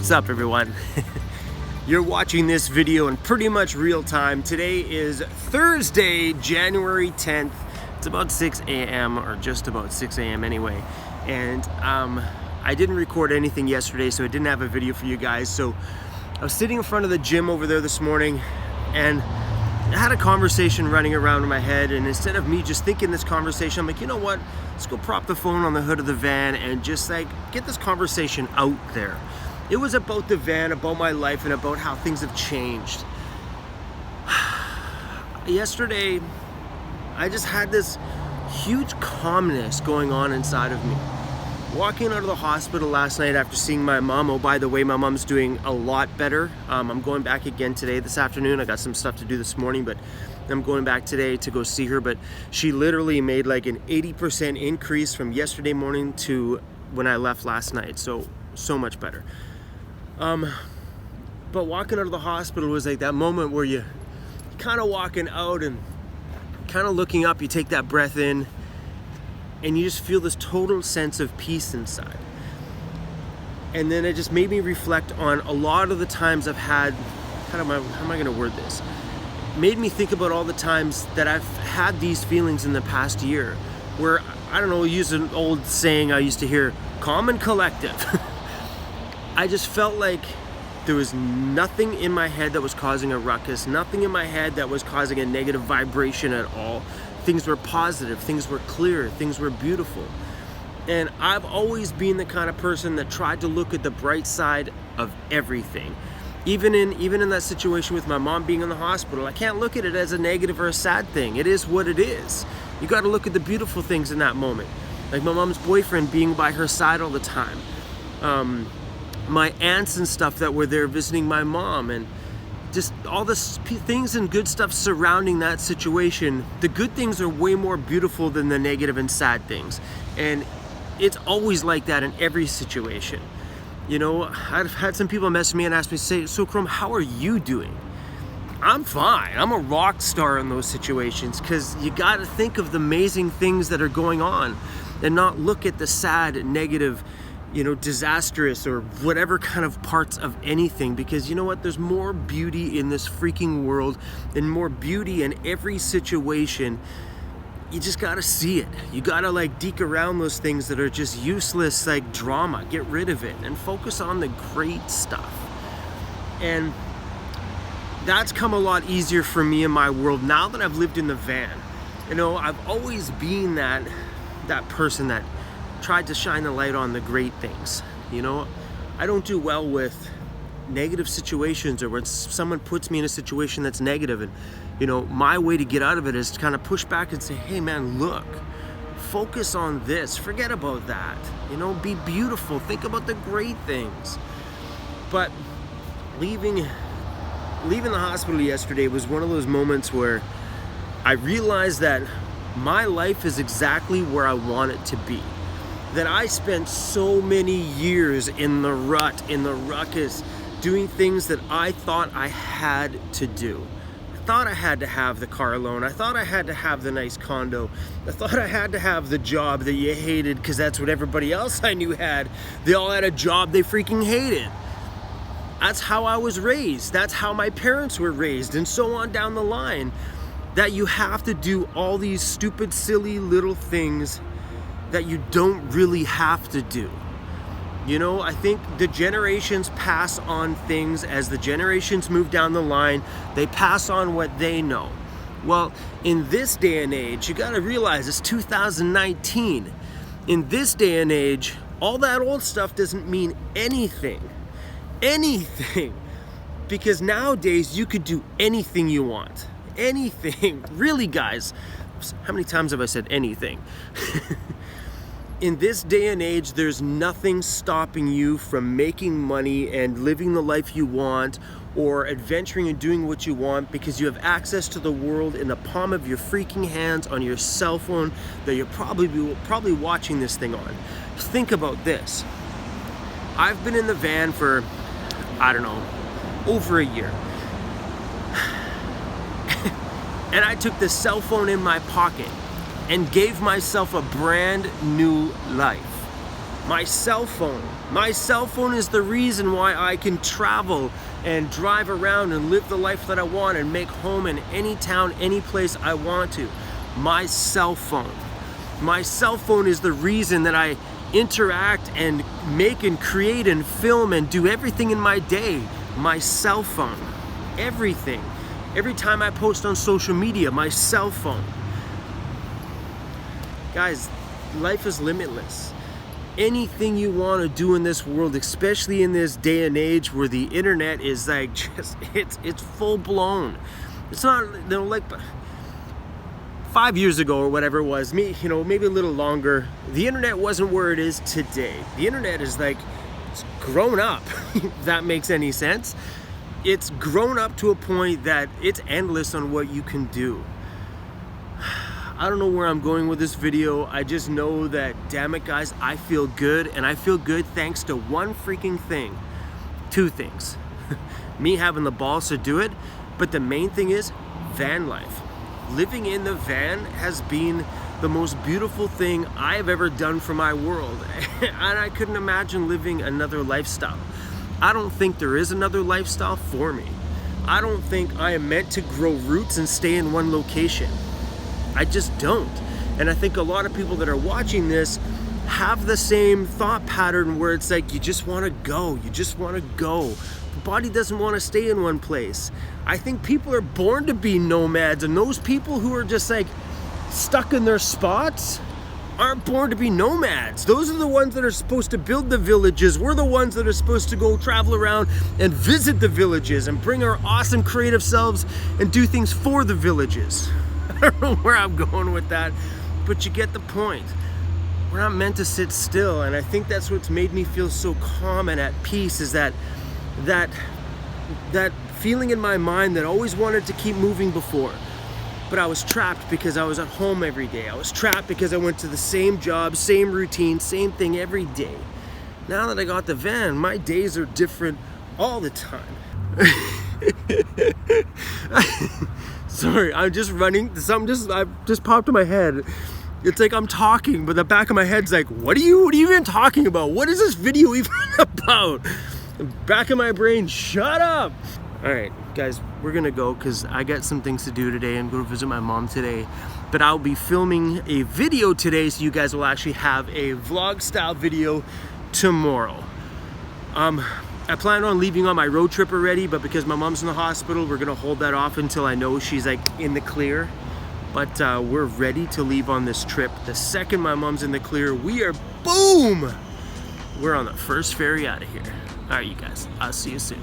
What's up, everyone? You're watching this video in pretty much real time. Today is Thursday, January 10th. It's about 6 a.m. or just about 6 a.m. anyway. And I didn't record anything yesterday, so I didn't have a video for you guys. So I was sitting in front of the gym over there this morning, and I had a conversation running around in my head, and instead of me just thinking this conversation, I'm like, you know what? Let's go prop the phone on the hood of the van and just like get this conversation out there. It was about the van, about my life, and about how things have changed. Yesterday, I just had this huge calmness going on inside of me. Walking out of the hospital last night after seeing my mom. Oh, by the way, my mom's doing a lot better. I'm going back again today, this afternoon. I got some stuff to do this morning, but I'm going back today to go see her. But she literally made like an 80% increase from yesterday morning to when I left last night. So much better. But walking out of the hospital was like that moment where you kind of walking out and kind of looking up, you take that breath in, and you just feel this total sense of peace inside. And then it just made me reflect on a lot of the times I've had, how am I going to word this? Made me think about all the times that I've had these feelings in the past year where, I don't know, use an old saying I used to hear, calm and collective. I just felt like there was nothing in my head that was causing a ruckus, nothing in my head that was causing a negative vibration at all. Things were positive, things were clear, things were beautiful. And I've always been the kind of person that tried to look at the bright side of everything. Even in that situation with my mom being in the hospital, I can't look at it as a negative or a sad thing. It is what it is. You got to look at the beautiful things in that moment. Like my mom's boyfriend being by her side all the time. My aunts and stuff that were there visiting my mom, and just all the things and good stuff surrounding that situation. The good things are way more beautiful than the negative and sad things. And it's always like that in every situation. You know, I've had some people message me and ask me, say, so Chrome, how are you doing? I'm fine. I'm a rock star in those situations, because you got to think of the amazing things that are going on and not look at the sad, negative, disastrous or whatever kind of parts of anything, because you know what? There's more beauty in this freaking world and more beauty in every situation. You just gotta see it. You gotta like deke around those things that are just useless, like drama. Get rid of it and focus on the great stuff. And that's come a lot easier for me in my world now that I've lived in the van. I've always been that person that tried to shine the light on the great things. I don't do well with negative situations, or when someone puts me in a situation that's negative, and my way to get out of it is to kind of push back and say, hey man, look, focus on this, forget about that, be beautiful, think about the great things. But leaving the hospital yesterday was one of those moments where I realized that my life is exactly where I want it to be. That I spent so many years in the rut, in the ruckus, doing things that I thought I had to do. I thought I had to have the car loan. I thought I had to have the nice condo. I thought I had to have the job that you hated because that's what everybody else I knew had. They all had a job they freaking hated. That's how I was raised. That's how my parents were raised, and so on down the line. That you have to do all these stupid, silly little things that you don't really have to do. I think the generations pass on things. As the generations move down the line, they pass on what they know. Well, in this day and age, you gotta realize it's 2019. In this day and age, all that old stuff doesn't mean anything. Anything. Because nowadays, you could do anything you want. Anything. Really, guys. How many times have I said anything? In this day and age, there's nothing stopping you from making money and living the life you want, or adventuring and doing what you want, because you have access to the world in the palm of your freaking hands on your cell phone that you're probably watching this thing on. Think about this. I've been in the van for, I don't know, over a year. And I took the cell phone in my pocket and gave myself a brand new life. My cell phone. My cell phone is the reason why I can travel and drive around and live the life that I want and make home in any town, any place I want to. My cell phone. My cell phone is the reason that I interact and make and create and film and do everything in my day. My cell phone. Everything. Every time I post on social media, my cell phone. Guys, life is limitless. Anything you want to do in this world, especially in this day and age where the internet is like just it's full blown. It's not, you know, like 5 years ago or whatever it was, maybe a little longer, the internet wasn't where it is today. The internet is like, it's grown up, if that makes any sense. It's grown up to a point that it's endless on what you can do. I don't know where I'm going with this video. I just know that, damn it guys, I feel good, and I feel good thanks to one freaking thing. Two things. Me having the balls to do it, but the main thing is van life. Living in the van has been the most beautiful thing I have ever done for my world, and I couldn't imagine living another lifestyle. I don't think there is another lifestyle for me. I don't think I am meant to grow roots and stay in one location. I just don't. And I think a lot of people that are watching this have the same thought pattern where it's like, you just want to go. You just want to go. The body doesn't want to stay in one place. I think people are born to be nomads, and those people who are just like stuck in their spots aren't born to be nomads. Those are the ones that are supposed to build the villages. We're the ones that are supposed to go travel around and visit the villages and bring our awesome creative selves and do things for the villages. I don't know where I'm going with that, but you get the point. We're not meant to sit still, and I think that's what's made me feel so calm and at peace, is that feeling in my mind that I always wanted to keep moving before, but I was trapped because I was at home every day. I was trapped because I went to the same job, same routine, same thing every day. Now that I got the van, my days are different all the time. Sorry, I'm just running. I just popped in my head. It's like I'm talking, but the back of my head's like, what are you even talking about? What is this video even about? The back of my brain, shut up. All right, guys, we're gonna go because I got some things to do today. I'm going to visit my mom today, but I'll be filming a video today, so you guys will actually have a vlog style video tomorrow. I plan on leaving on my road trip already, but because my mom's in the hospital, we're gonna hold that off until I know she's like in the clear. But we're ready to leave on this trip. The second my mom's in the clear, boom! We're on the first ferry out of here. All right, you guys, I'll see you soon.